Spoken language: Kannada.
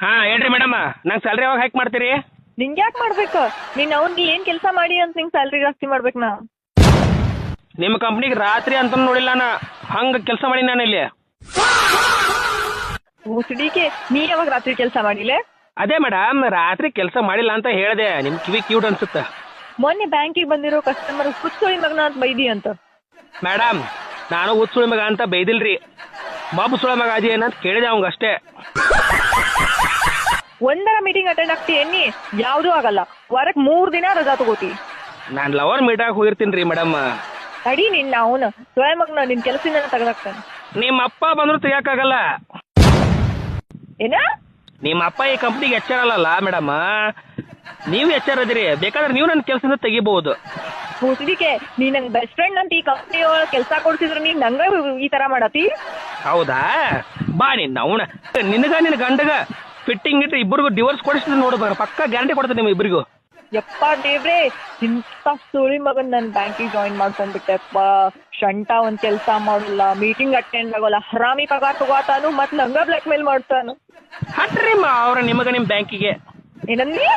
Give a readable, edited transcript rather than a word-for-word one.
ಹಾ ಹೇಳ್ರಿ ಮೇಡಮ್, ನಂಗೆ ಸ್ಯಾಲ್ರಿ ಯಾವಾಗ ಹೈಕ್ ಮಾಡ್ತೀರಿ? ನಿಂಗೆ ಯಾಕೆ ಮಾಡ್ಬೇಕು? ನೀನ್ ಅವ್ನಿಗೆ ಏನ್ ಕೆಲಸ ಮಾಡಿ ಅಂತ ನಿಂಗೆ ಸ್ಯಾಲ್ರಿ ಜಾಸ್ತಿ ಮಾಡ್ಬೇಕು ನಾ? ನಿಮ್ಮ ಕಂಪ್ನಿಗೆ ರಾತ್ರಿ ಅಂತ ನೋಡಿಲ್ಲ ನಾ, ಹಂಗೆ ಕೆಲಸ ಮಾಡಿ ನಾನು ಇಲ್ಲಿ. ಮುಸುಡಿಕೆ, ನೀ ಯಾವಾಗ ರಾತ್ರಿ ಕೆಲಸ ಮಾಡಿಲ್ಲ? ಅದೇ ಮೇಡಮ್, ರಾತ್ರಿ ಕೆಲಸ ಮಾಡಿಲ್ಲ ಅಂತ ಹೇಳಿದೆ. ನಿಮ್ ಕಿವಿ ಕ್ಯೂಟ್ ಅನ್ಸುತ್ತೆ. ಮೊನ್ನೆ ಬ್ಯಾಂಕಿಗೆ ಬಂದಿರೋ ಕಸ್ಟಮರ್ ಹುಚ್ಚೋಳಿ ಮಗನ ಅಂತ ಬೈದಿ ಅಂತ. ಮೇಡಮ್, ನಾನು ಹುಚ್ಚುಳಿ ಮಗ ಅಂತ ಬೈದಿಲ್ರಿ, ಬಾಬು ಸುಳ ಮಗ ಅದಿ ಏನಂತ ಕೇಳಿದೆ ಅವಂಗ ಅಷ್ಟೇ. ಒಂದರ ಮೀಟಿಂಗ್ ಅಟೆಂಡ್ ಆಗ್ತಿ ಎನ್ನಿ, ಯಾವುದೂ ಆಗಲ್ಲ. ವಾರಕ್ಕೆ 3 ದಿನ ರಜಾ ತಗೋತಿ. ನಾನು ಲವರ್ ಮೀಟಾಗಿ ಹೋಗಿರ್ತೀನಿ ರೀ ಮೇಡಮ್. ಅಡಿ ನಿನ್ನ ಅವನು ಸುಳ ಮಗನ ನಿನ್ ಕೆಲಸದಿಂದ ತೆಗೆದಾಕ್ತಾನೆ. ನಿಮ್ಮ ಅಪ್ಪ ಬಂದ್ರು ತೆಗಿಯಕ್ಕಾಗಲ್ಲ. ಏನ? ನಿಮ್ಮ ಅಪ್ಪ ಈ ಕಂಪ್ನಿಗೆ ಎಚ್ ಆರ್ ಅಲ್ಲಲ್ಲ ಮೇಡಮ್, ನೀವು ಎಚ್ ಆರ್ ಅದಿರಿ. ಬೇಕಾದ್ರೆ ನೀವು ನನ್ನ ಕೆಲಸದಿಂದ ತೆಗಿಬಹುದು. ಮುಸುಡಿಕೆ, ನೀ ನಂಗೆ ಬೆಸ್ಟ್ ಫ್ರೆಂಡ್ ಅಂತ ಈ ಕಂಪ್ನಿ ಕೆಲಸ ಕೊಡ್ತಿದ್ರೆ ನೀನ್ ನಂಗ ಈ ತರ ಮಾಡತಿ? ಹೌದಾ? ಬಾ ನಿನ್ನ ಅವನ, ನಿನ್ನ ಗಂಡಗ ಫಿಟ್ಟಿಂಗ್ ಇಟ್ಟು ಇಬ್ಬರಿಗೂ ಡಿವೋರ್ಸ್ ಕೊಡಿಸಿದ್ರೆ ನೋಡ್ಬೇಕು, ಪಕ್ಕ ಗ್ಯಾರಂಟಿ ಕೊಡ್ತೇನೆ ನಿಮ್ಮ ಇಬ್ಬರಿಗೂ. ಯಪ್ಪ ದೇವ್ರೆ, ಇಂಥ ಸುಳಿ ಮಗನ್ ನನ್ ಬ್ಯಾಂಕಿಗೆ ಜಾಯಿನ್ ಮಾಡ್ಕೊಂಡ್ಬಿಟ್ಟೆಪ್ಪ. ಶಂಟ ಒಂದ್ ಕೆಲಸ ಮಾಡಲ್ಲ, ಮೀಟಿಂಗ್ ಅಟೆಂಡ್ ಆಗೋಲ್ಲ, ಹರಾಮಿ ಪಗಾರ ತಗೋತಾನು, ಮತ್ ನಂಗ ಬ್ಲಾಕ್ ಮೇಲ್ ಮಾಡ್ತಾನು. ಹಟ್ರಿ ಅವ್ರ ನಿಮಗ ನಿಮ್ ಬ್ಯಾಂಕಿಗೆ. ಏನಂದಿ?